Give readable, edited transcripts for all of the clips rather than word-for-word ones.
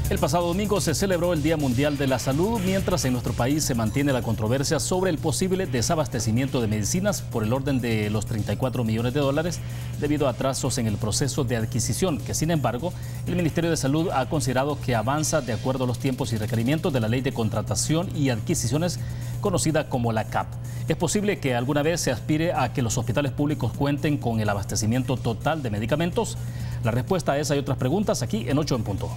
El pasado domingo se celebró el Día Mundial de la Salud, mientras en nuestro país se mantiene la controversia sobre el posible desabastecimiento de medicinas por el orden de los 34 millones de dólares debido a atrasos en el proceso de adquisición, que sin embargo el Ministerio de Salud ha considerado que avanza de acuerdo a los tiempos y requerimientos de la Ley de Contratación y Adquisiciones, conocida como la CAP. ¿Es posible que alguna vez se aspire a que los hospitales públicos cuenten con el abastecimiento total de medicamentos? La respuesta a esa y otras preguntas aquí en 8 en punto.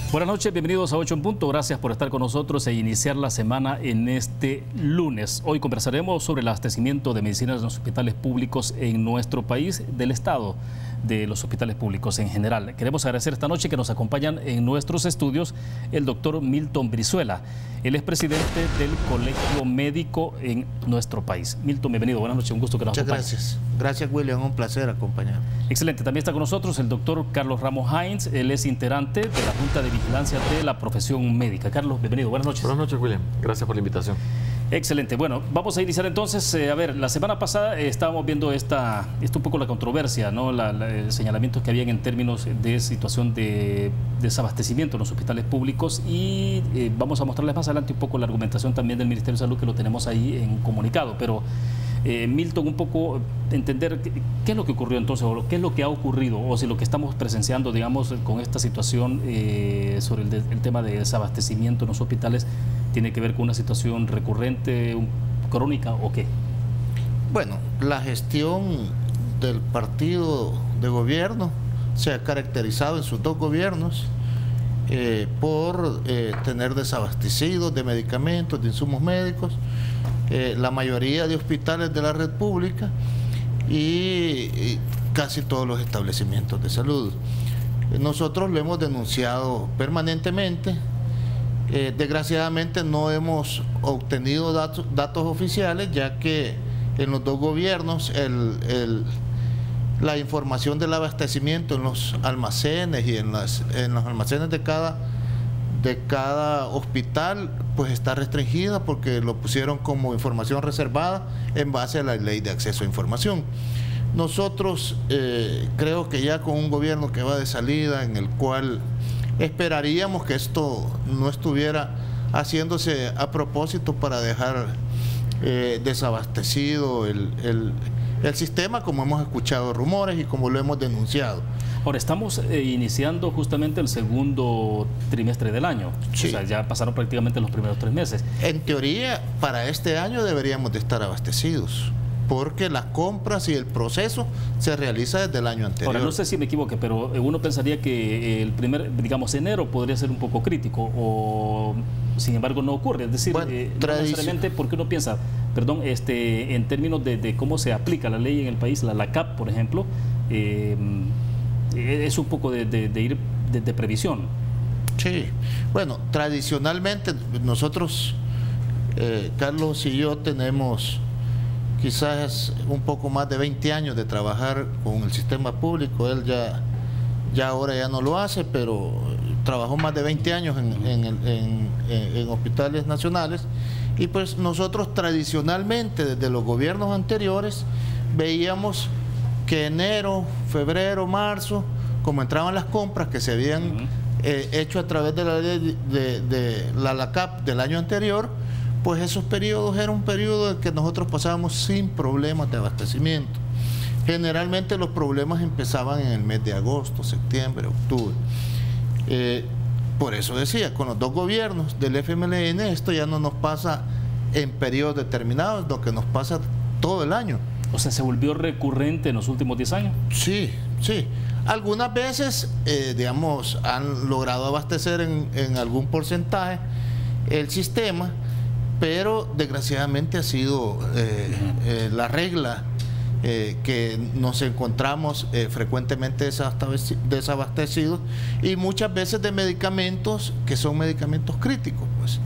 Buenas noches, bienvenidos a 8 en punto. Gracias por estar con nosotros e iniciar la semana en este lunes. Hoy conversaremos sobre el abastecimiento de medicinas en los hospitales públicos en nuestro país, del estado de los hospitales públicos en general. Queremos agradecer esta noche que nos acompañan en nuestros estudios el doctor Milton Brizuela. Él es presidente del Colegio Médico en nuestro país. Milton, bienvenido. Buenas noches, un gusto que nos acompañe. Muchas gracias. Gracias, William. Un placer acompañar. Excelente. También está con nosotros el doctor Carlos Ramos Hines. Él es integrante de la Junta de Vigilancia de la Profesión Médica. Carlos, bienvenido. Buenas noches. Buenas noches, William. Gracias por la invitación. Excelente. Bueno, vamos a iniciar entonces. A ver, la semana pasada estábamos viendo un poco la controversia, ¿no? El señalamiento que habían en términos de situación de desabastecimiento en los hospitales públicos y vamos a mostrarles más adelante un poco la argumentación también del Ministerio de Salud, que lo tenemos ahí en comunicado. Pero Milton, un poco entender qué es lo que ocurrió entonces, o qué es lo que ha ocurrido, o si lo que estamos presenciando, digamos, con esta situación sobre el tema de desabastecimiento en los hospitales tiene que ver con una situación recurrente, crónica o qué. Bueno, la gestión del partido de gobierno se ha caracterizado en sus dos gobiernos por tener desabastecidos de medicamentos, de insumos médicos, la mayoría de hospitales de la red pública y casi todos los establecimientos de salud. Nosotros lo hemos denunciado permanentemente. Desgraciadamente no hemos obtenido datos oficiales, ya que en los dos gobiernos la información del abastecimiento en los almacenes y en los almacenes de cada hospital pues está restringida, porque lo pusieron como información reservada en base a la Ley de Acceso a Información. Nosotros creo que ya con un gobierno que va de salida, en el cual esperaríamos que esto no estuviera haciéndose a propósito para dejar desabastecido el sistema, como hemos escuchado rumores y como lo hemos denunciado. Ahora, estamos iniciando justamente el segundo trimestre del año. Sí. O sea, ya pasaron prácticamente los primeros 3 meses. En teoría, para este año deberíamos de estar abastecidos, porque las compras y el proceso se realiza desde el año anterior. Ahora, no sé si me equivoqué, pero uno pensaría que el digamos, enero podría ser un poco crítico, o sin embargo no ocurre. Es decir, bueno, no necesariamente, porque uno piensa, perdón, en términos de cómo se aplica la ley en el país, la CAP, por ejemplo, es un poco de previsión. Sí, bueno, tradicionalmente nosotros, Carlos y yo, tenemos quizás un poco más de 20 años de trabajar con el sistema público. Él ya ahora ya no lo hace, pero trabajó más de 20 años en hospitales nacionales, y pues nosotros tradicionalmente desde los gobiernos anteriores veíamos que enero, febrero, marzo, como entraban las compras que se habían hecho a través de la ley de la CAP del año anterior, pues esos periodos eran un periodo en que nosotros pasábamos sin problemas de abastecimiento. Generalmente los problemas empezaban en el mes de agosto, septiembre, octubre. Por eso decía, con los dos gobiernos del FMLN, esto ya no nos pasa en periodos determinados, lo que nos pasa todo el año. O sea, ¿se volvió recurrente en los últimos 10 años? Sí, sí. Algunas veces, digamos, han logrado abastecer en algún porcentaje el sistema, pero desgraciadamente ha sido la regla que nos encontramos frecuentemente desabastecidos, y muchas veces de medicamentos que son medicamentos críticos, pues.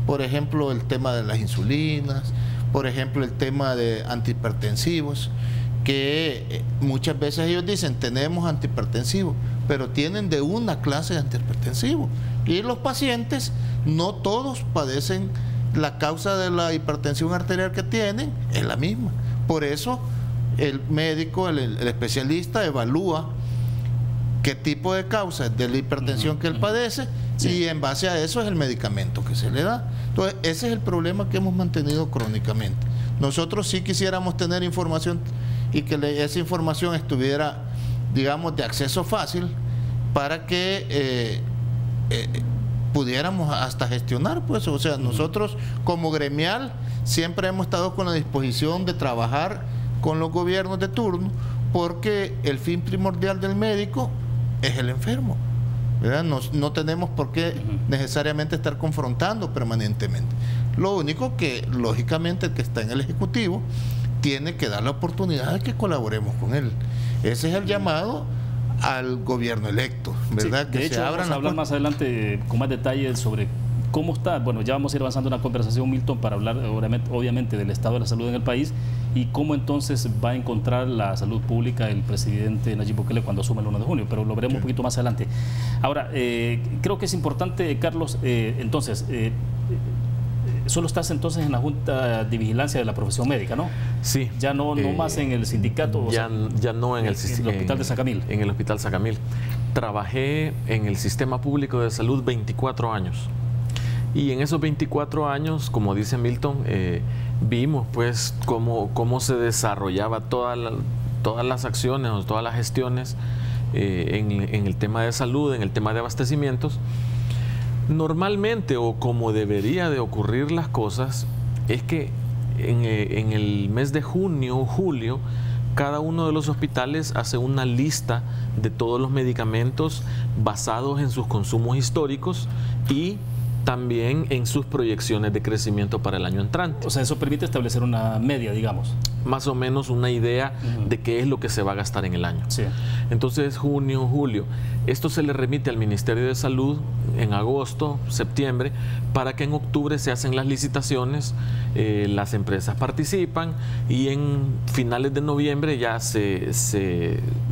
Por ejemplo, el tema de las insulinas, por ejemplo, el tema de antihipertensivos, que muchas veces ellos dicen tenemos antihipertensivos, pero tienen de una clase de antihipertensivos, y los pacientes no todos padecen la causa de la hipertensión arterial que tienen, es la misma. Por eso el médico, el especialista evalúa qué tipo de causa es de la hipertensión que él padece, y en base a eso es el medicamento que se le da. Entonces ese es el problema que hemos mantenido crónicamente. Nosotros sí quisiéramos tener información y que esa información estuviera, digamos, de acceso fácil, para que pudiéramos hasta gestionar, pues. O sea, nosotros como gremial siempre hemos estado con la disposición de trabajar con los gobiernos de turno, porque el fin primordial del médico es el enfermo, ¿verdad? No tenemos por qué necesariamente estar confrontando permanentemente. Lo único que, lógicamente, el que está en el Ejecutivo tiene que dar la oportunidad de que colaboremos con él. Ese es el llamado al gobierno electo, ¿verdad? Sí, de hecho, vamos a hablar más adelante con más detalles sobre cómo está. Bueno, ya vamos a ir avanzando en una conversación, Milton, para hablar obviamente del estado de la salud en el país y cómo entonces va a encontrar la salud pública el presidente Nayib Bukele cuando asuma el 1 de junio, pero lo veremos un poquito más adelante. Ahora, creo que es importante, Carlos, entonces, solo estás entonces en la Junta de Vigilancia de la Profesión Médica, ¿no? Sí. Ya no más en el sindicato. Ya no en el Hospital de Sacamil. En el Hospital Sacamil. Trabajé en el Sistema Público de Salud 24 años. Y en esos 24 años, como dice Milton, vimos pues cómo se desarrollaba todas las acciones o todas las gestiones en el tema de salud, en el tema de abastecimientos. Normalmente, o como debería de ocurrir las cosas, es que en el mes de junio o julio, cada uno de los hospitales hace una lista de todos los medicamentos basados en sus consumos históricos y también en sus proyecciones de crecimiento para el año entrante. O sea, eso permite establecer una media, digamos. Más o menos una idea de qué es lo que se va a gastar en el año. Sí. Entonces, junio, julio, esto se le remite al Ministerio de Salud en agosto, septiembre, para que en octubre se hacen las licitaciones, las empresas participan y en finales de noviembre ya se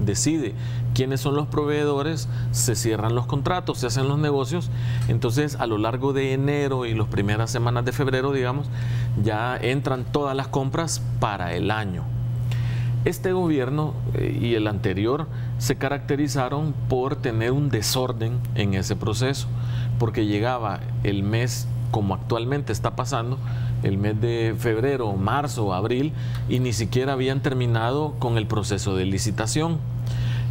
decide quiénes son los proveedores, se cierran los contratos, se hacen los negocios. Entonces, a lo largo de enero y las primeras semanas de febrero, digamos, ya entran todas las compras para el año. Este gobierno y el anterior se caracterizaron por tener un desorden en ese proceso, porque llegaba el mes, como actualmente está pasando, el mes de febrero, marzo, abril, y ni siquiera habían terminado con el proceso de licitación.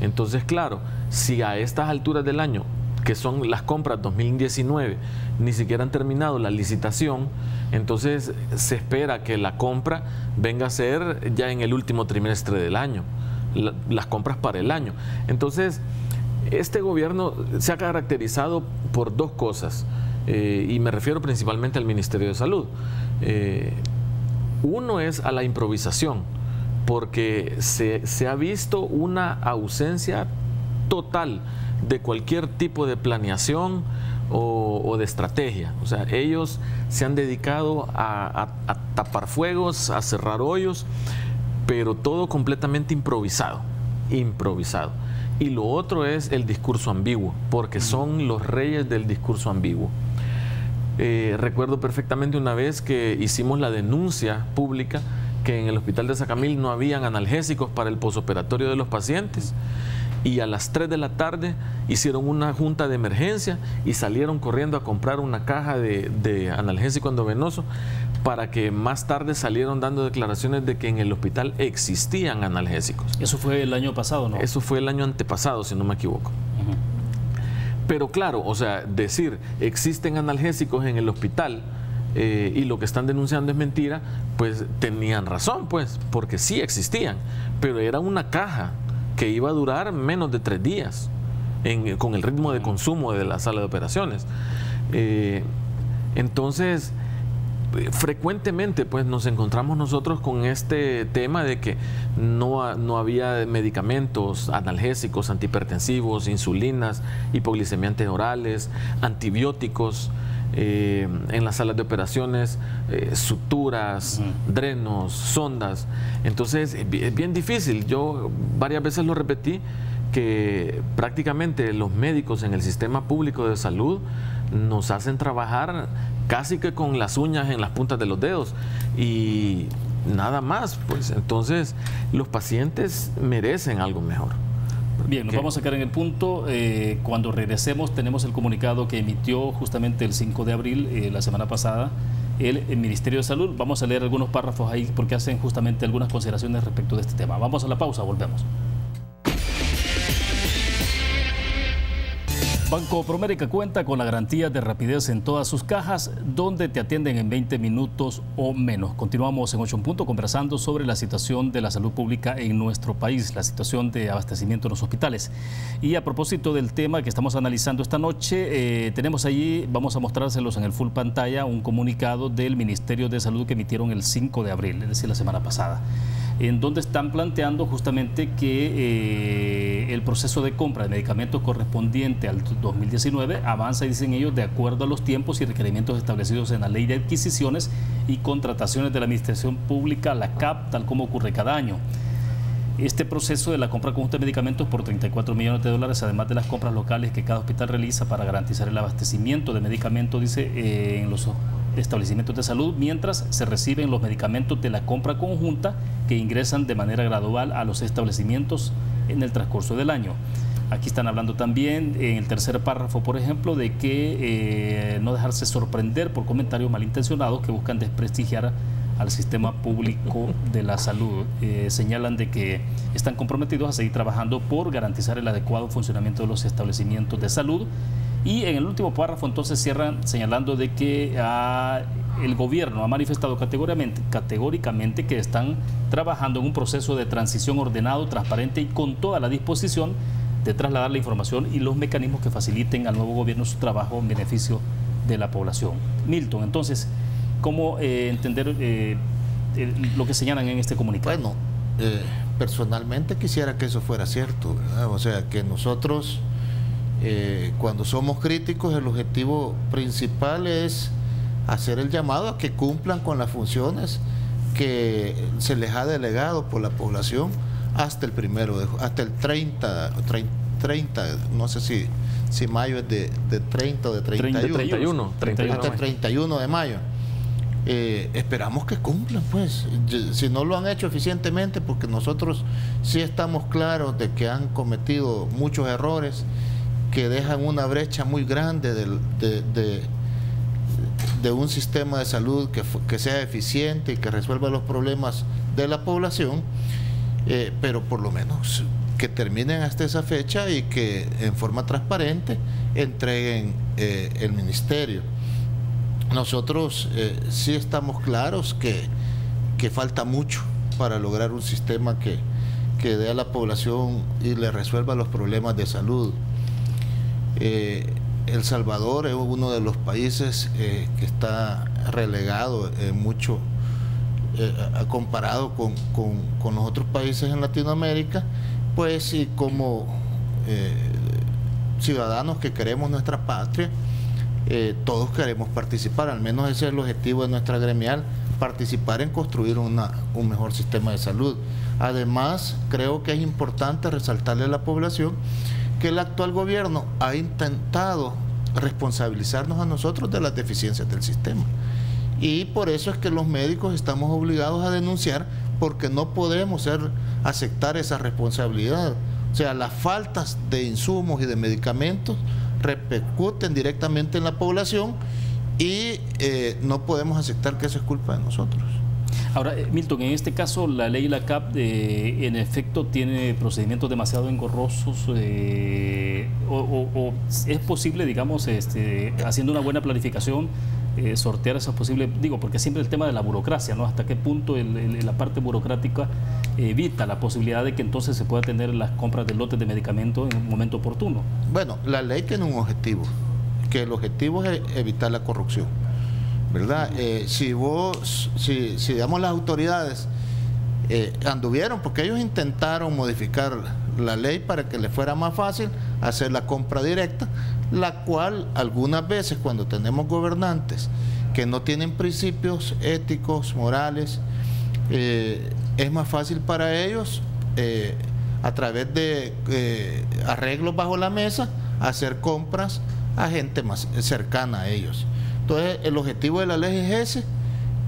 Entonces, claro, si a estas alturas del año, que son las compras 2019, ni siquiera han terminado la licitación, entonces se espera que la compra venga a ser ya en el último trimestre del año, las compras para el año. Entonces, este gobierno se ha caracterizado por dos cosas, y me refiero principalmente al Ministerio de Salud. Uno es a la improvisación, porque se ha visto una ausencia total de cualquier tipo de planeación o de estrategia. O sea, ellos se han dedicado a tapar fuegos, a cerrar hoyos, pero todo completamente improvisado. Y lo otro es el discurso ambiguo, porque son los reyes del discurso ambiguo. Recuerdo perfectamente una vez que hicimos la denuncia pública que en el Hospital de Sacamil no habían analgésicos para el posoperatorio de los pacientes, y a las 3 de la tarde hicieron una junta de emergencia y salieron corriendo a comprar una caja de analgésico endovenoso, para que más tarde salieron dando declaraciones de que en el hospital existían analgésicos. Eso fue el año pasado, ¿no? Eso fue el año antepasado, si no me equivoco. Pero claro, o sea, decir existen analgésicos en el hospital y lo que están denunciando es mentira, pues tenían razón, pues, porque sí existían, pero era una caja que iba a durar menos de 3 días con el ritmo de consumo de la sala de operaciones. Entonces, frecuentemente pues nos encontramos nosotros con este tema de que no había medicamentos analgésicos, antihipertensivos, insulinas, hipoglicemiantes orales, antibióticos en las salas de operaciones, suturas, drenos, sondas. Entonces es bien difícil. Yo varias veces lo repetí, que prácticamente los médicos en el sistema público de salud nos hacen trabajar casi que con las uñas en las puntas de los dedos y nada más, pues entonces los pacientes merecen algo mejor. Bien, nos vamos a quedar en el punto. Cuando regresemos tenemos el comunicado que emitió justamente el 5 de abril, la semana pasada, el Ministerio de Salud. Vamos a leer algunos párrafos ahí porque hacen justamente algunas consideraciones respecto de este tema. Vamos a la pausa, volvemos. Banco Promérica cuenta con la garantía de rapidez en todas sus cajas, donde te atienden en 20 minutos o menos. Continuamos en 8 en punto conversando sobre la situación de la salud pública en nuestro país, la situación de abastecimiento en los hospitales. Y a propósito del tema que estamos analizando esta noche, tenemos allí, vamos a mostrárselos en el full pantalla, un comunicado del Ministerio de Salud que emitieron el 5 de abril, es decir, la semana pasada, en donde están planteando justamente que el proceso de compra de medicamentos correspondiente al 2019 avanza, y dicen ellos, de acuerdo a los tiempos y requerimientos establecidos en la Ley de Adquisiciones y Contrataciones de la Administración Pública, la CAP, tal como ocurre cada año. Este proceso de la compra conjunta de medicamentos por 34 millones de dólares, además de las compras locales que cada hospital realiza para garantizar el abastecimiento de medicamentos, dice, en los establecimientos de salud, mientras se reciben los medicamentos de la compra conjunta que ingresan de manera gradual a los establecimientos en el transcurso del año. Aquí están hablando también en el tercer párrafo, por ejemplo, de que no dejarse sorprender por comentarios malintencionados que buscan desprestigiar al sistema público de la salud. Señalan de que están comprometidos a seguir trabajando por garantizar el adecuado funcionamiento de los establecimientos de salud. Y en el último párrafo entonces cierran señalando de que el gobierno ha manifestado categóricamente que están trabajando en un proceso de transición ordenado, transparente y con toda la disposición de trasladar la información y los mecanismos que faciliten al nuevo gobierno su trabajo en beneficio de la población. Milton, entonces, ¿cómo entender lo que señalan en este comunicado? Bueno, personalmente quisiera que eso fuera cierto, ¿verdad? O sea, que nosotros, cuando somos críticos, el objetivo principal es hacer el llamado a que cumplan con las funciones que se les ha delegado por la población hasta el hasta el 30, no sé si mayo es de 30 o de 31. Hasta el 31 de mayo. Esperamos que cumplan, pues. Si no lo han hecho eficientemente, porque nosotros sí estamos claros de que han cometido muchos errores que dejan una brecha muy grande de un sistema de salud que sea eficiente y que resuelva los problemas de la población, pero por lo menos que terminen hasta esa fecha y que en forma transparente entreguen el ministerio. Nosotros sí estamos claros que falta mucho para lograr un sistema que dé a la población y le resuelva los problemas de salud. El Salvador es uno de los países que está relegado mucho comparado con los otros países en Latinoamérica, pues, y como ciudadanos que queremos nuestra patria, todos queremos participar, al menos ese es el objetivo de nuestra gremial, participar en construir un mejor sistema de salud. Además, creo que es importante resaltarle a la población que el actual gobierno ha intentado responsabilizarnos a nosotros de las deficiencias del sistema. Y por eso es que los médicos estamos obligados a denunciar, porque no podemos aceptar esa responsabilidad. O sea, las faltas de insumos y de medicamentos repercuten directamente en la población y no podemos aceptar que eso es culpa de nosotros. Ahora, Milton, en este caso la ley y la CAP en efecto tiene procedimientos demasiado engorrosos, o es posible, digamos, haciendo una buena planificación, sortear esas posibles, porque siempre el tema de la burocracia, ¿no? Hasta qué punto la parte burocrática evita la posibilidad de que entonces se pueda tener las compras de lotes de medicamentos en un momento oportuno. Bueno, la ley tiene un objetivo, que el objetivo es evitar la corrupción. ¿verdad? Si digamos las autoridades anduvieron, porque ellos intentaron modificar la ley para que les fuera más fácil hacer la compra directa, la cual algunas veces cuando tenemos gobernantes que no tienen principios éticos, morales, es más fácil para ellos a través de arreglos bajo la mesa hacer compras a gente más cercana a ellos. Entonces el objetivo de la ley es ese.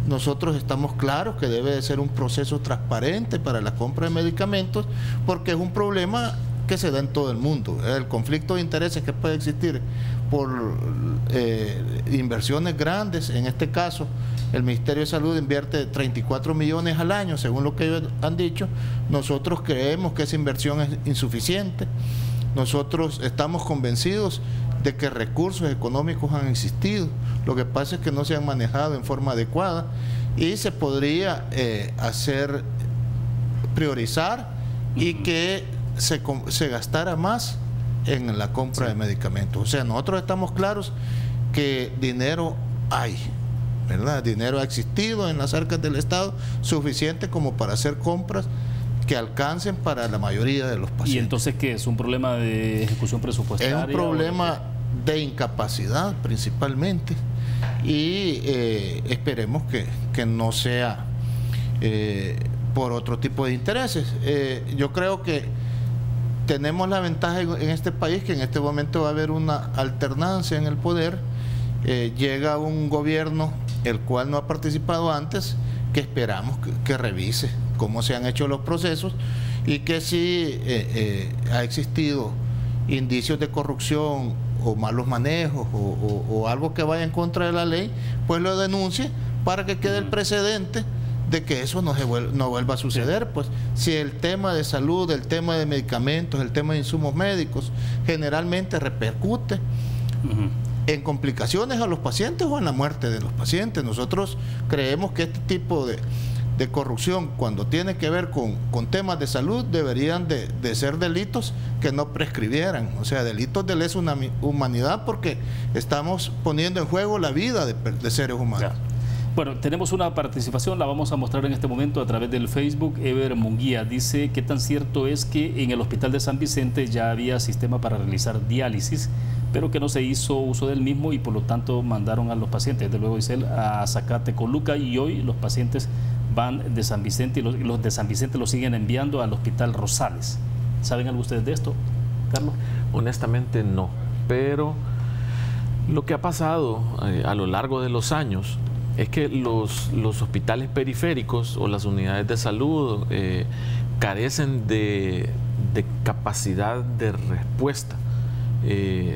Nosotros estamos claros que debe de ser un proceso transparente para la compra de medicamentos, porque es un problema que se da en todo el mundo. El conflicto de intereses que puede existir por inversiones grandes, en este caso el Ministerio de Salud invierte 34 millones al año, según lo que ellos han dicho. Nosotros creemos que esa inversión es insuficiente. Nosotros estamos convencidos de que recursos económicos han existido, lo que pasa es que no se han manejado en forma adecuada y se podría priorizar y que se gastara más en la compra de medicamentos. O sea, nosotros estamos claros que dinero hay, ¿verdad? Dinero ha existido en las arcas del Estado suficiente como para hacer compras que alcancen para la mayoría de los pacientes. ¿Y entonces qué es? ¿Un problema de ejecución presupuestaria? Es un problema de incapacidad principalmente y esperemos que no sea por otro tipo de intereses. Yo creo que tenemos la ventaja en este país que en este momento va a haber una alternancia en el poder. Llega un gobierno el cual no ha participado antes, que esperamos que revise cómo se han hecho los procesos y que si ha existido indicios de corrupción o malos manejos o algo que vaya en contra de la ley, pues lo denuncie para que quede el precedente de que eso no vuelva a suceder. Pues si el tema de salud, el tema de medicamentos, el tema de insumos médicos generalmente repercute en complicaciones a los pacientes o en la muerte de los pacientes. Nosotros creemos que este tipo de corrupción, cuando tiene que ver con temas de salud, deberían de ser delitos que no prescribieran, o sea, delitos de lesa humanidad, porque estamos poniendo en juego la vida de seres humanos. Ya. Bueno, tenemos una participación, la vamos a mostrar en este momento a través del Facebook. Ever Munguía dice: ¿qué tan cierto es que en el Hospital de San Vicente ya había sistema para realizar diálisis, pero que no se hizo uso del mismo y por lo tanto mandaron a los pacientes, desde luego dice él, a Zacatecoluca, y hoy los pacientes van de San Vicente y los de San Vicente los siguen enviando al Hospital Rosales? ¿Saben algo ustedes de esto, Carlos? Honestamente no, pero lo que ha pasado a lo largo de los años es que los hospitales periféricos o las unidades de salud carecen de capacidad de respuesta,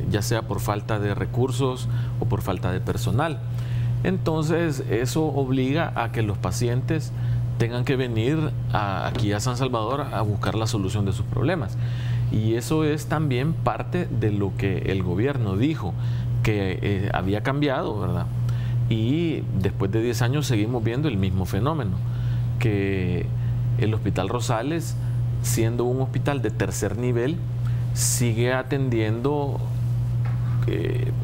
ya sea por falta de recursos o por falta de personal. Entonces eso obliga a que los pacientes tengan que venir aquí a San Salvador a buscar la solución de sus problemas. Y eso es también parte de lo que el gobierno dijo que había cambiado, ¿verdad? Y después de 10 años seguimos viendo el mismo fenómeno, que el Hospital Rosales, siendo un hospital de tercer nivel, sigue atendiendo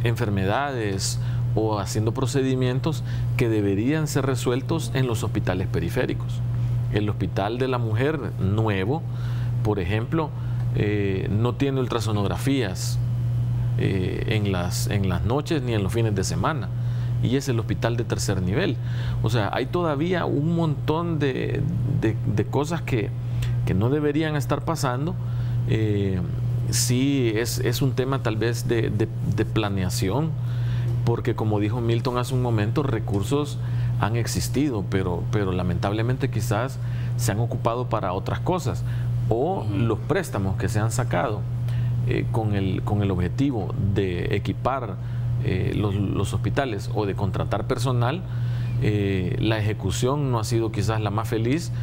enfermedades o haciendo procedimientos que deberían ser resueltos en los hospitales periféricos. El Hospital de la Mujer nuevo, por ejemplo, no tiene ultrasonografías en las noches ni en los fines de semana, y es el hospital de tercer nivel. O sea, hay todavía un montón de cosas que no deberían estar pasando. Sí, es un tema tal vez de planeación, porque como dijo Milton hace un momento, recursos han existido, pero lamentablemente quizás se han ocupado para otras cosas, o los préstamos que se han sacado con el objetivo de equipar los hospitales o de contratar personal, la ejecución no ha sido quizás la más feliz.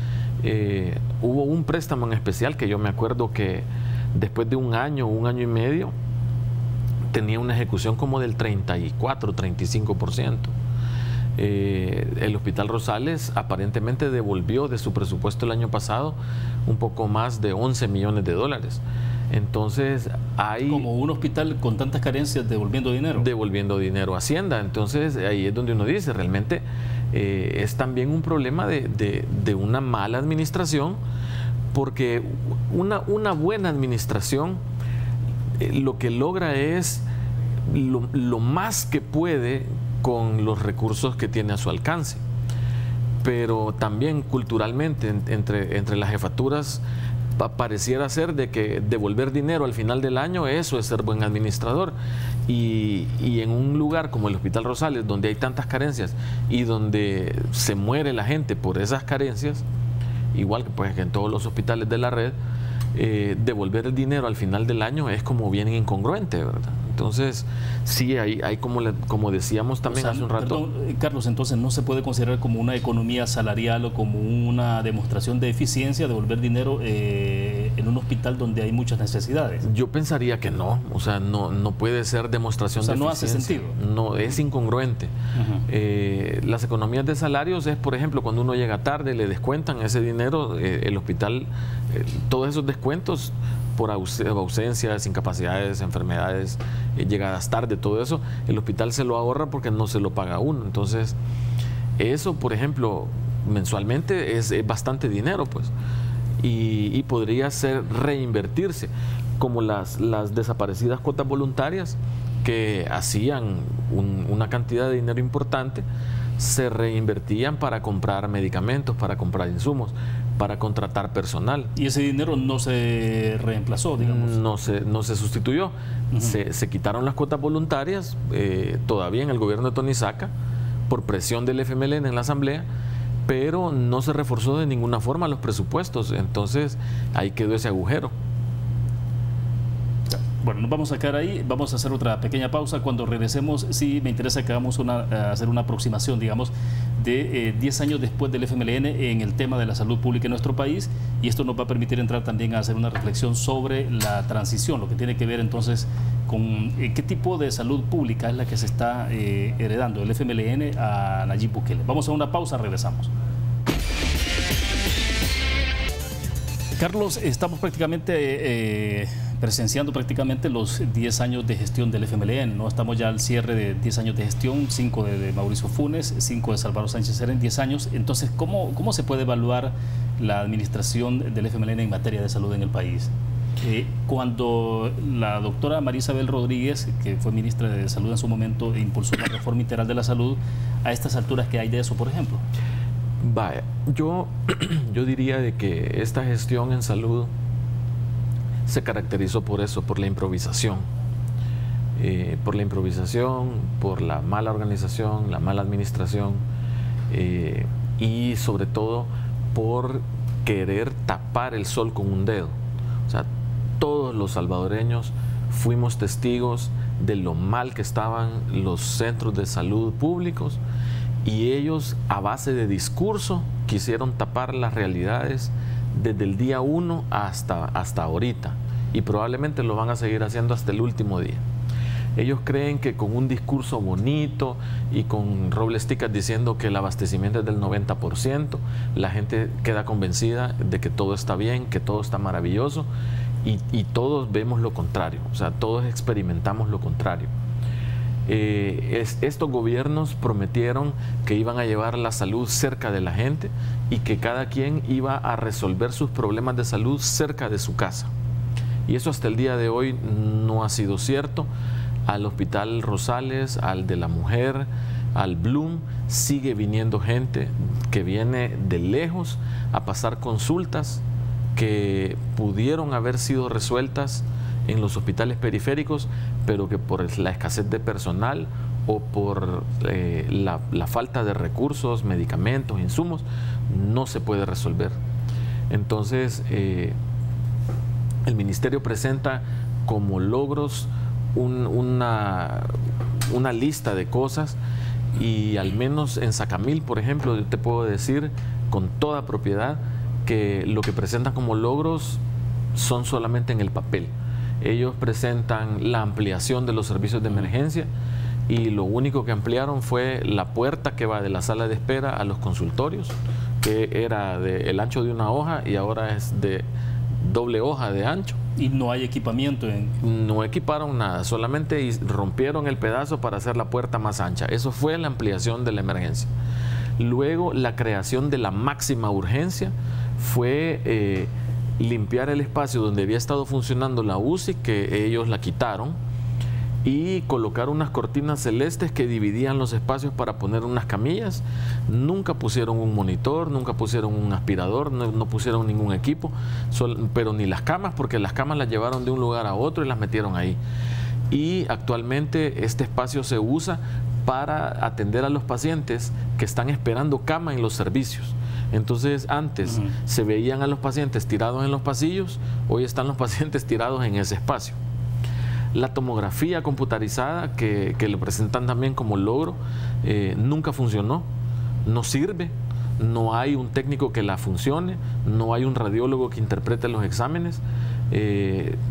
Hubo un préstamo en especial que yo me acuerdo que después de un año y medio tenía una ejecución como del 34-35%. El Hospital Rosales aparentemente devolvió de su presupuesto el año pasado un poco más de 11 millones de dólares. Entonces hay... Como un hospital con tantas carencias devolviendo dinero. Devolviendo dinero a Hacienda. Entonces ahí es donde uno dice, realmente es también un problema de una mala administración, porque una buena administración lo que logra es lo más que puede con los recursos que tiene a su alcance. Pero también culturalmente entre las jefaturas pareciera ser de que devolver dinero al final del año, eso es ser buen administrador. Y en un lugar como el Hospital Rosales, donde hay tantas carencias y donde se muere la gente por esas carencias, igual que, pues, que en todos los hospitales de la red, devolver el dinero al final del año es como bien incongruente, ¿verdad? Entonces, sí, hay como decíamos también hace un rato. Perdón, Carlos, entonces no se puede considerar como una economía salarial o como una demostración de eficiencia devolver dinero en un hospital donde hay muchas necesidades. Yo pensaría que no, o sea, no puede ser demostración de eficiencia. No hace sentido. No, es incongruente. Las economías de salarios es, por ejemplo, cuando uno llega tarde, le descuentan ese dinero, el hospital, todos esos descuentos por ausencias, incapacidades, enfermedades, llegadas tarde, todo eso, el hospital se lo ahorra porque no se lo paga uno. Entonces, eso, por ejemplo, mensualmente es bastante dinero, pues, y podría ser reinvertirse, como las desaparecidas cuotas voluntarias que hacían una cantidad de dinero importante, se reinvertían para comprar medicamentos, para comprar insumos, para contratar personal. Y ese dinero no se reemplazó, digamos. No se sustituyó. Se quitaron las cuotas voluntarias, todavía en el gobierno de Tony Saca, por presión del FMLN en la Asamblea, pero no se reforzó de ninguna forma los presupuestos. Entonces ahí quedó ese agujero. Bueno, nos vamos a quedar ahí, vamos a hacer otra pequeña pausa. Cuando regresemos, sí me interesa que hagamos hacer una aproximación, digamos, de 10 años después del FMLN en el tema de la salud pública en nuestro país, y esto nos va a permitir entrar también a hacer una reflexión sobre la transición, lo que tiene que ver entonces con qué tipo de salud pública es la que se está heredando del FMLN a Nayib Bukele. Vamos a una pausa, regresamos. Carlos, estamos prácticamente presenciando los 10 años de gestión del FMLN, ¿no? Estamos ya al cierre de 10 años de gestión, 5 de Mauricio Funes, 5 de Salvador Sánchez Serén, 10 años. Entonces, ¿cómo se puede evaluar la administración del FMLN en materia de salud en el país? Cuando la doctora María Isabel Rodríguez, que fue ministra de Salud en su momento, impulsó la reforma integral de la salud, a estas alturas, ¿qué hay de eso, por ejemplo? Vaya, yo diría de que esta gestión en salud se caracterizó por eso, por la improvisación. Por la mala organización, la mala administración, y sobre todo por querer tapar el sol con un dedo. O sea, todos los salvadoreños fuimos testigos de lo mal que estaban los centros de salud públicos, y ellos, a base de discurso, quisieron tapar las realidades desde el día 1 hasta ahorita, y probablemente lo van a seguir haciendo hasta el último día. Ellos creen que con un discurso bonito y con robles ticas diciendo que el abastecimiento es del 90%, la gente queda convencida de que todo está bien, que todo está maravilloso, y todos vemos lo contrario, o sea, todos experimentamos lo contrario. Estos gobiernos prometieron que iban a llevar la salud cerca de la gente y que cada quien iba a resolver sus problemas de salud cerca de su casa. Y eso hasta el día de hoy no ha sido cierto. Al Hospital Rosales, al de la Mujer, al Bloom, sigue viniendo gente que viene de lejos a pasar consultas que pudieron haber sido resueltas en los hospitales periféricos, pero que por la escasez de personal o por la falta de recursos, medicamentos, insumos, no se puede resolver. Entonces, el ministerio presenta como logros una lista de cosas, y al menos en Sacamil, por ejemplo, yo te puedo decir con toda propiedad que lo que presentan como logros son solamente en el papel. Ellos presentan la ampliación de los servicios de emergencia, y lo único que ampliaron fue la puerta que va de la sala de espera a los consultorios, que era del ancho de una hoja y ahora es de doble hoja de ancho. ¿Y no hay equipamiento? No equiparon nada, solamente rompieron el pedazo para hacer la puerta más ancha. Eso fue la ampliación de la emergencia. Luego, la creación de la máxima urgencia fue limpiar el espacio donde había estado funcionando la UCI, que ellos la quitaron, y colocar unas cortinas celestes que dividían los espacios para poner unas camillas. Nunca pusieron un monitor, nunca pusieron un aspirador, no pusieron ningún equipo, pero ni las camas, porque las camas las llevaron de un lugar a otro y las metieron ahí. Y actualmente este espacio se usa para atender a los pacientes que están esperando cama en los servicios. Entonces antes se veían a los pacientes tirados en los pasillos, hoy están los pacientes tirados en ese espacio. La tomografía computarizada, que lo presentan también como logro, nunca funcionó, no sirve, no hay un técnico que la funcione, no hay un radiólogo que interprete los exámenes.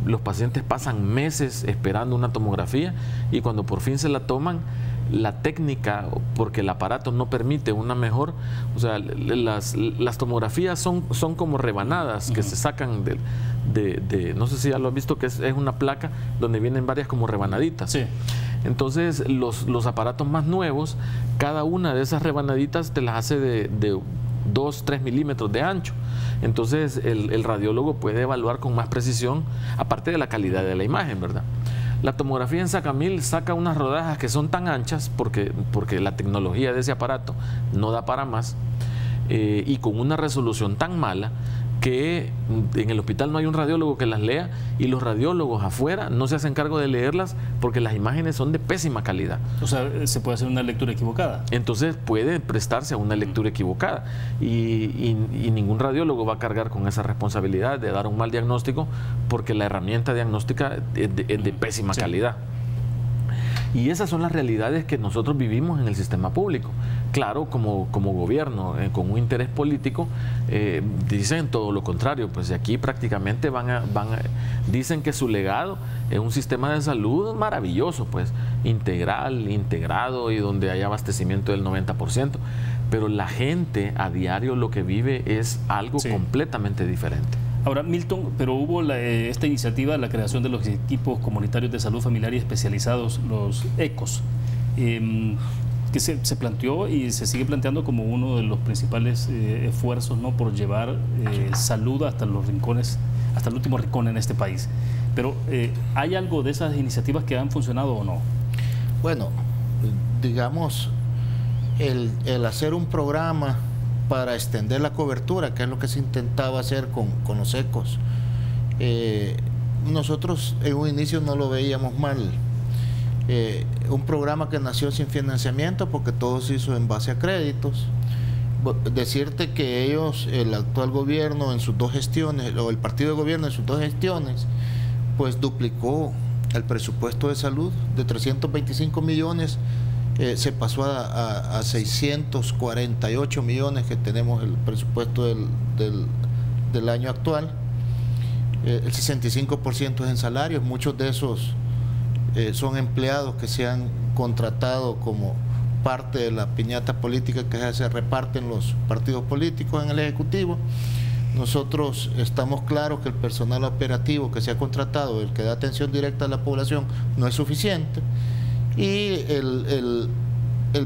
Los pacientes pasan meses esperando una tomografía y cuando por fin se la toman, la técnica, porque el aparato no permite una mejor, o sea, las tomografías son como rebanadas que se sacan no sé si ya lo has visto, que es una placa donde vienen varias como rebanaditas. Sí. Entonces los aparatos más nuevos, cada una de esas rebanaditas te las hace de 2-3 milímetros de ancho. Entonces el radiólogo puede evaluar con más precisión, aparte de la calidad de la imagen, ¿verdad? La tomografía en Sacamil saca unas rodajas que son tan anchas porque la tecnología de ese aparato no da para más, y con una resolución tan mala que en el hospital no hay un radiólogo que las lea, y los radiólogos afuera no se hacen cargo de leerlas porque las imágenes son de pésima calidad. O sea, se puede hacer una lectura equivocada. Entonces puede prestarse a una lectura equivocada y ningún radiólogo va a cargar con esa responsabilidad de dar un mal diagnóstico porque la herramienta diagnóstica es de pésima calidad. Y esas son las realidades que nosotros vivimos en el sistema público. Claro, como gobierno, con un interés político, dicen todo lo contrario. Pues aquí prácticamente dicen que su legado es un sistema de salud maravilloso, pues integral, integrado y donde hay abastecimiento del 90%. Pero la gente a diario lo que vive es algo completamente diferente. Ahora, Milton, pero hubo esta iniciativa, la creación de los equipos comunitarios de salud familiar y especializados, los ECOS, que se planteó y se sigue planteando como uno de los principales esfuerzos, ¿no?, por llevar salud hasta los rincones, hasta el último rincón en este país. Pero, ¿hay algo de esas iniciativas que han funcionado o no? Bueno, digamos, el hacer un programa para extender la cobertura, que es lo que se intentaba hacer con los ECOS. Nosotros en un inicio no lo veíamos mal. Un programa que nació sin financiamiento porque todo se hizo en base a créditos. Decirte que ellos, el actual gobierno en sus dos gestiones, o el partido de gobierno en sus dos gestiones, pues duplicó el presupuesto de salud de 325 millones. Se pasó a 648 millones que tenemos el presupuesto del año actual. El 65% es en salarios, muchos de esos son empleados que se han contratado como parte de la piñata política que se reparten los partidos políticos en el Ejecutivo. Nosotros estamos claros que el personal operativo que se ha contratado, el que da atención directa a la población, no es suficiente. Y el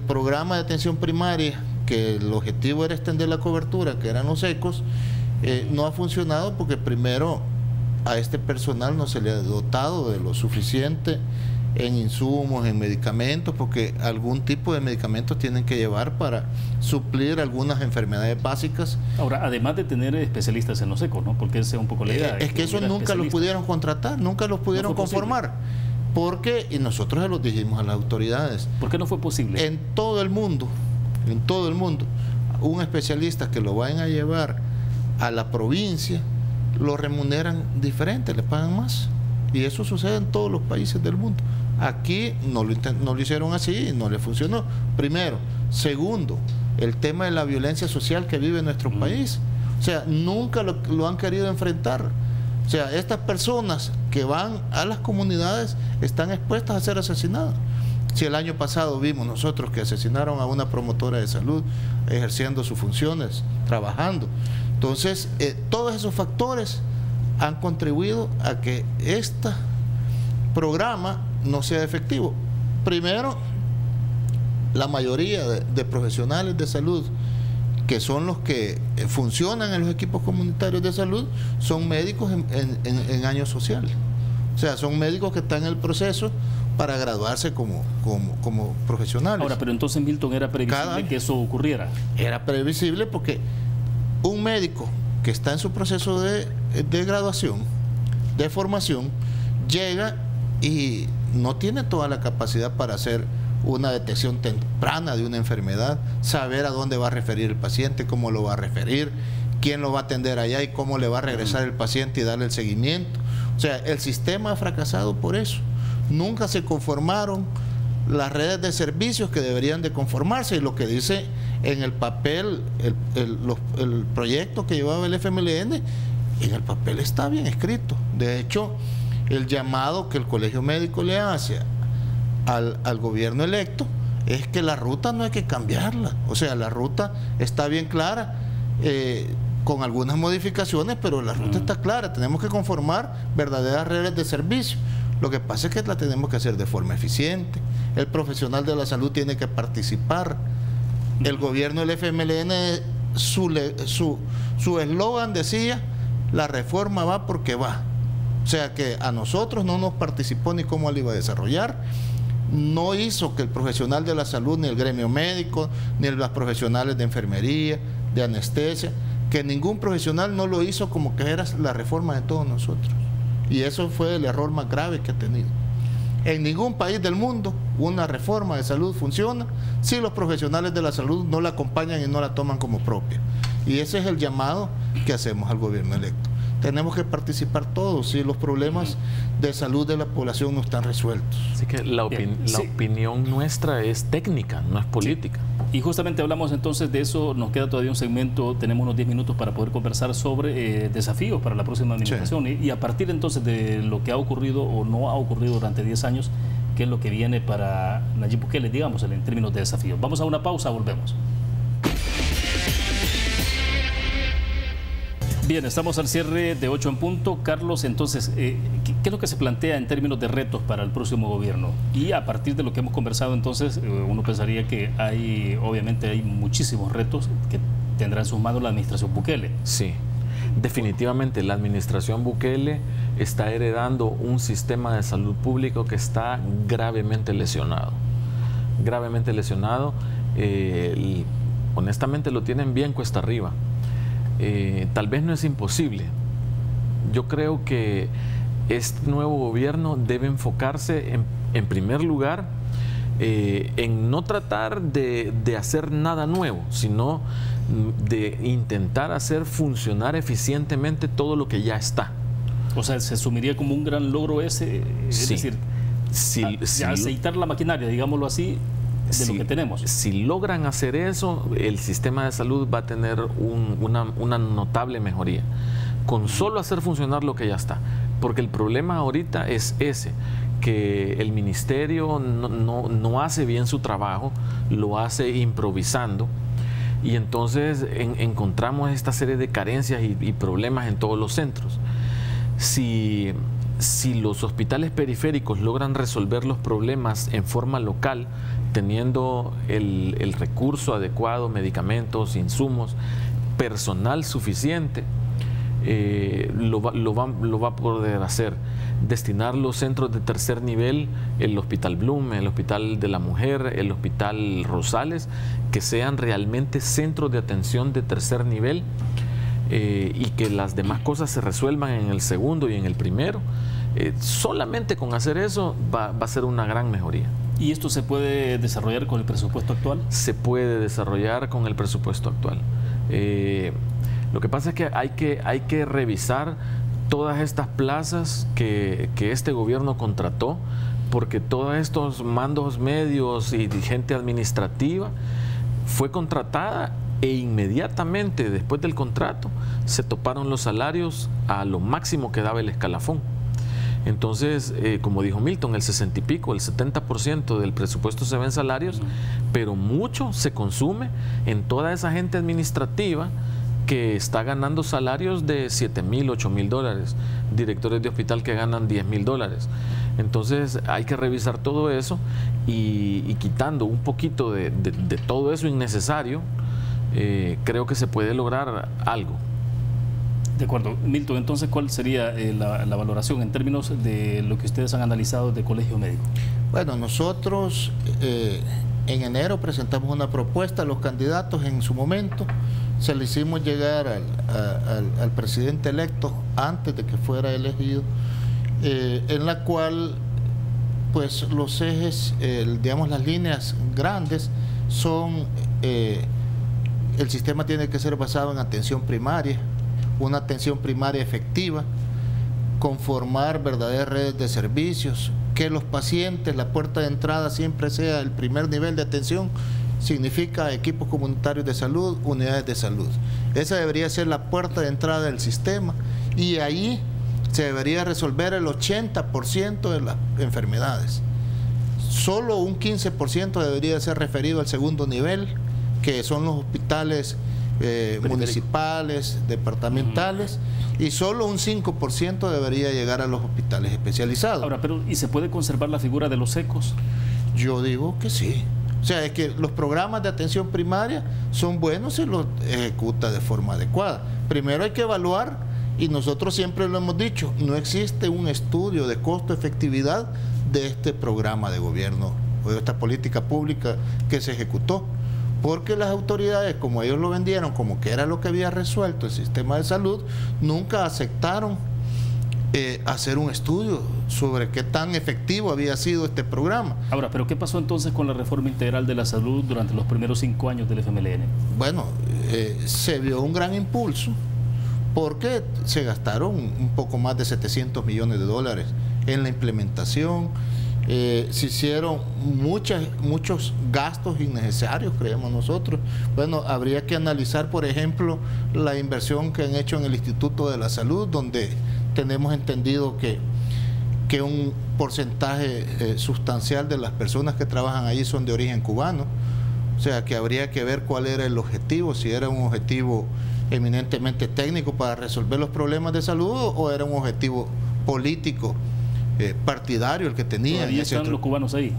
programa de atención primaria, que el objetivo era extender la cobertura, que eran los ECOS, no ha funcionado porque primero a este personal no se le ha dotado de lo suficiente en insumos, en medicamentos, porque algún tipo de medicamentos tienen que llevar para suplir algunas enfermedades básicas. Ahora, además de tener especialistas en los ECOS, ¿no?, porque esa es un poco la idea. Es que eso nunca los pudieron contratar, nunca los pudieron conformar. Porque, y nosotros se los dijimos a las autoridades. ¿Por qué no fue posible? En todo el mundo, un especialista que lo vayan a llevar a la provincia, lo remuneran diferente, le pagan más. Y eso sucede en todos los países del mundo. Aquí no lo hicieron así y no le funcionó. Primero. Segundo, el tema de la violencia social que vive nuestro país. O sea, nunca lo han querido enfrentar. O sea, estas personas que van a las comunidades están expuestas a ser asesinadas. Si el año pasado vimos nosotros que asesinaron a una promotora de salud ejerciendo sus funciones, trabajando. Entonces, todos esos factores han contribuido a que este programa no sea efectivo. Primero, la mayoría de profesionales de salud, que son los que funcionan en los equipos comunitarios de salud, son médicos en año social. O sea, son médicos que están en el proceso para graduarse como profesionales. Ahora, pero entonces, Milton, ¿era previsible que eso ocurriera? Era previsible porque un médico que está en su proceso de graduación, de formación, llega y no tiene toda la capacidad para hacer una detección temprana de una enfermedad, saber a dónde va a referir el paciente, cómo lo va a referir, quién lo va a atender allá y cómo le va a regresar el paciente y darle el seguimiento. O sea, el sistema ha fracasado por eso. Nunca se conformaron las redes de servicios que deberían de conformarse, y lo que dice en el papel, el proyecto que llevaba el FMLN, en el papel está bien escrito. De hecho, el llamado que el Colegio Médico le hace al gobierno electo es que la ruta no hay que cambiarla. O sea, la ruta está bien clara, con algunas modificaciones, pero la ruta está clara. Tenemos que conformar verdaderas redes de servicio. Lo que pasa es que la tenemos que hacer de forma eficiente. El profesional de la salud tiene que participar. El gobierno del FMLN, su eslogan decía: la reforma va porque va. O sea que a nosotros no nos participó ni cómo la iba a desarrollar. No hizo que el profesional de la salud, ni el gremio médico, ni los profesionales de enfermería, de anestesia, que ningún profesional no lo hizo como que era la reforma de todos nosotros. Y eso fue el error más grave que ha tenido. En ningún país del mundo una reforma de salud funciona si los profesionales de la salud no la acompañan y no la toman como propia. Y ese es el llamado que hacemos al gobierno electo. Tenemos que participar todos si los problemas de salud de la población no están resueltos. Así que la opinión nuestra es técnica, no es política. Sí. Y justamente hablamos entonces de eso, nos queda todavía un segmento, tenemos unos 10 minutos para poder conversar sobre desafíos para la próxima administración. Sí. Y a partir entonces de lo que ha ocurrido o no ha ocurrido durante 10 años, ¿qué es lo que viene para Nayib Bukele, digamos, en términos de desafíos? Vamos a una pausa, volvemos. Bien, estamos al cierre de 8 en punto. Carlos, entonces, ¿qué es lo que se plantea en términos de retos para el próximo gobierno? Y a partir de lo que hemos conversado, entonces, uno pensaría que obviamente hay muchísimos retos que tendrá en sus manos la administración Bukele. Sí, definitivamente la administración Bukele está heredando un sistema de salud público que está gravemente lesionado. Gravemente lesionado. Honestamente lo tienen bien cuesta arriba. Tal vez no es imposible. Yo creo que este nuevo gobierno debe enfocarse en primer lugar en no tratar de hacer nada nuevo, sino de intentar hacer funcionar eficientemente todo lo que ya está. O sea, se asumiría como un gran logro ese, es decir, aceitar la maquinaria, digámoslo así, de lo que tenemos. Si logran hacer eso, el sistema de salud va a tener una notable mejoría, con solo hacer funcionar lo que ya está. Porque el problema ahorita es ese, que el ministerio no hace bien su trabajo, lo hace improvisando, y entonces encontramos esta serie de carencias y problemas en todos los centros. Si los hospitales periféricos logran resolver los problemas en forma local, teniendo el recurso adecuado, medicamentos, insumos, personal suficiente, lo va a poder hacer. Destinar los centros de tercer nivel, el Hospital Blum, el Hospital de la Mujer, el Hospital Rosales, que sean realmente centros de atención de tercer nivel, y que las demás cosas se resuelvan en el segundo y en el primero. Solamente con hacer eso va a ser una gran mejoría. ¿Y esto se puede desarrollar con el presupuesto actual? Se puede desarrollar con el presupuesto actual. Lo que pasa es que hay que revisar todas estas plazas que este gobierno contrató, porque todos estos mandos medios y gente administrativa fue contratada e inmediatamente después del contrato se toparon los salarios a lo máximo que daba el escalafón. Entonces, como dijo Milton, el 60 y pico, el 70% del presupuesto se ve en salarios, pero mucho se consume en toda esa gente administrativa que está ganando salarios de 7.000, 8.000 dólares, directores de hospital que ganan 10.000 dólares. Entonces hay que revisar todo eso y quitando un poquito de todo eso innecesario, creo que se puede lograr algo. De acuerdo. Milton, entonces, ¿cuál sería la valoración en términos de lo que ustedes han analizado de Colegio Médico? Bueno, nosotros en enero presentamos una propuesta a los candidatos en su momento. Se le hicimos llegar al presidente electo antes de que fuera elegido, en la cual pues los ejes, digamos las líneas grandes son, el sistema tiene que ser basado en atención primaria, una atención primaria efectiva, conformar verdaderas redes de servicios, que los pacientes, la puerta de entrada siempre sea el primer nivel de atención, significa equipos comunitarios de salud, unidades de salud. Esa debería ser la puerta de entrada del sistema y ahí se debería resolver el 80% de las enfermedades. Solo un 15% debería ser referido al segundo nivel, que son los hospitales municipales, departamentales, y solo un 5% debería llegar a los hospitales especializados. Ahora, pero ¿y se puede conservar la figura de los ECOs? Yo digo que sí. O sea, es que los programas de atención primaria son buenos si los ejecuta de forma adecuada. Primero hay que evaluar, y nosotros siempre lo hemos dicho, no existe un estudio de costo-efectividad de este programa de gobierno o de esta política pública que se ejecutó, porque las autoridades, como ellos lo vendieron como que era lo que había resuelto el sistema de salud, nunca aceptaron hacer un estudio sobre qué tan efectivo había sido este programa. Ahora, ¿pero qué pasó entonces con la reforma integral de la salud durante los primeros 5 años del FMLN? Bueno, se vio un gran impulso porque se gastaron un poco más de 700 millones de dólares en la implementación. Se hicieron muchos gastos innecesarios, creemos nosotros. Bueno, habría que analizar, por ejemplo, la inversión que han hecho en el Instituto de la Salud, donde tenemos entendido que un porcentaje sustancial de las personas que trabajan ahí son de origen cubano. O sea, que habría que ver cuál era el objetivo, si era un objetivo eminentemente técnico para resolver los problemas de salud o era un objetivo político, partidario el que tenía. ¿Todavía están los cubanos ahí?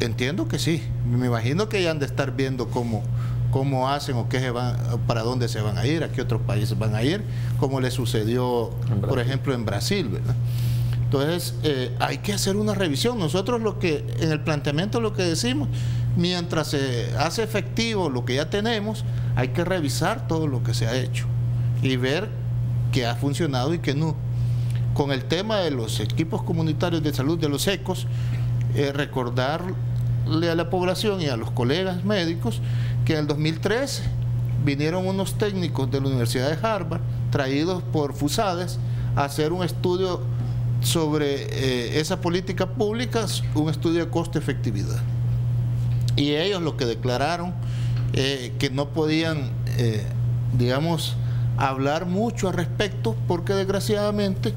Entiendo que sí. Me imagino que ya han de estar viendo cómo hacen o qué se van, para dónde se van a ir, a qué otros países van a ir, como le sucedió, por ejemplo, en Brasil, ¿verdad? Entonces, hay que hacer una revisión. Nosotros en el planteamiento lo que decimos, mientras se hace efectivo lo que ya tenemos, hay que revisar todo lo que se ha hecho y ver qué ha funcionado y qué no. Con el tema de los equipos comunitarios de salud, de los ECOs, recordarle a la población y a los colegas médicos que en el 2013 vinieron unos técnicos de la Universidad de Harvard, traídos por FUSADES, a hacer un estudio sobre esa política pública, un estudio de costo-efectividad. Y ellos lo que declararon, que no podían, digamos, hablar mucho al respecto, porque desgraciadamente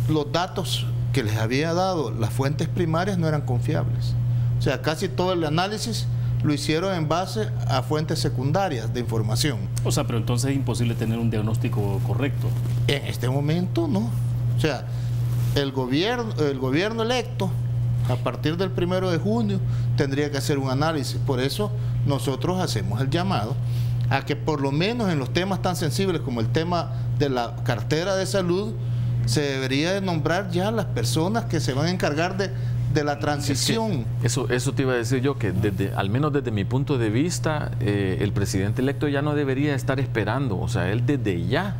los datos que les había dado las fuentes primarias no eran confiables. O sea, casi todo el análisis lo hicieron en base a fuentes secundarias de información. O sea, pero entonces es imposible tener un diagnóstico correcto. En este momento no. O sea, el gobierno electo, a partir del 1 de junio, tendría que hacer un análisis. Por eso nosotros hacemos el llamado a que por lo menos en los temas tan sensibles como el tema de la cartera de salud, se debería de nombrar ya las personas que se van a encargar de la transición. Es que eso te iba a decir yo, que al menos desde mi punto de vista, el presidente electo ya no debería estar esperando. O sea, él desde ya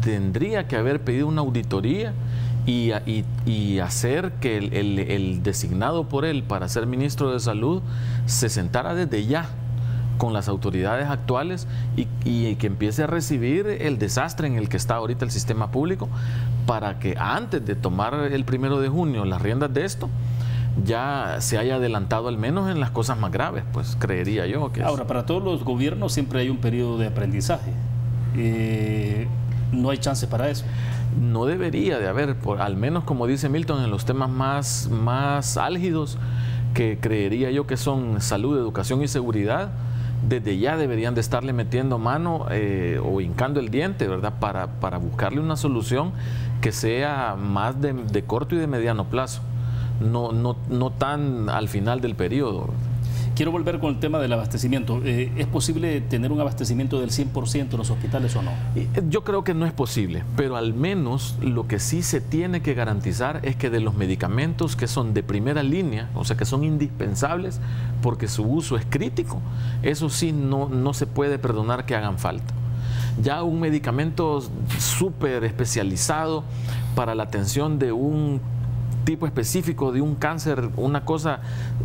tendría que haber pedido una auditoría y hacer que el designado por él para ser ministro de Salud se sentara desde ya con las autoridades actuales y que empiece a recibir el desastre en el que está ahorita el sistema público, para que antes de tomar el 1 de junio las riendas de esto, ya se haya adelantado al menos en las cosas más graves, pues creería yo que Ahora, para todos los gobiernos siempre hay un periodo de aprendizaje. No hay chance para eso. No debería de haber, al menos como dice Milton, en los temas más álgidos, que creería yo que son salud, educación y seguridad. desde ya deberían de estarle metiendo mano o hincando el diente, ¿verdad? Para buscarle una solución que sea más de corto y de mediano plazo, no tan al final del periodo. Quiero volver con el tema del abastecimiento. ¿Es posible tener un abastecimiento del 100% en los hospitales o no? Yo creo que no es posible, pero al menos lo que sí se tiene que garantizar es que de los medicamentos que son de primera línea, o sea que son indispensables porque su uso es crítico, eso sí no se puede perdonar que hagan falta. Ya un medicamento súper especializado para la atención de un tipo específico de un cáncer, una cosa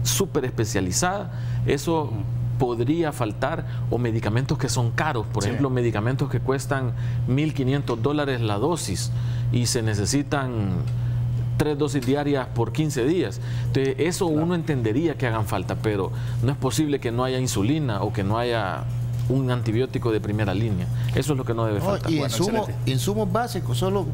súper especializada, eso podría faltar, o medicamentos que son caros, por ejemplo, medicamentos que cuestan $1.500 la dosis y se necesitan 3 dosis diarias por 15 días. Entonces, eso uno entendería que hagan falta, pero no es posible que no haya insulina o que no haya un antibiótico de primera línea. Eso es lo que no debe faltar. Y insumos básicos, solo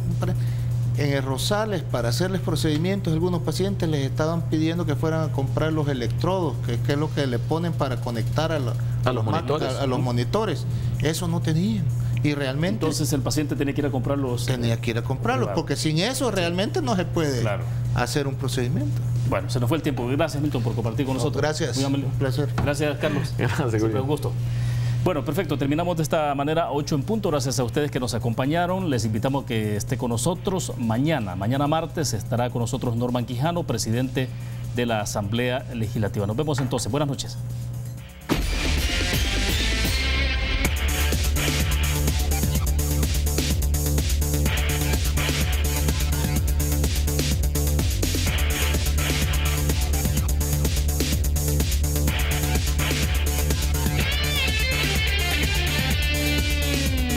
en el Rosales, para hacerles procedimientos, algunos pacientes les estaban pidiendo que fueran a comprar los electrodos, que es lo que le ponen para conectar a los monitores. Eso no tenían. Y realmente... Entonces el paciente tenía que ir a comprarlos. Tenía que ir a comprarlos, porque sin eso realmente no se puede hacer un procedimiento. Bueno, se nos fue el tiempo. Gracias, Milton, por compartir con nosotros. Gracias. Un placer. Gracias, Carlos. Gracias, un gusto. Bueno, perfecto. Terminamos de esta manera, 8 en punto. Gracias a ustedes que nos acompañaron. Les invitamos a que esté con nosotros mañana. Mañana martes estará con nosotros Norman Quijano, presidente de la Asamblea Legislativa. Nos vemos entonces. Buenas noches.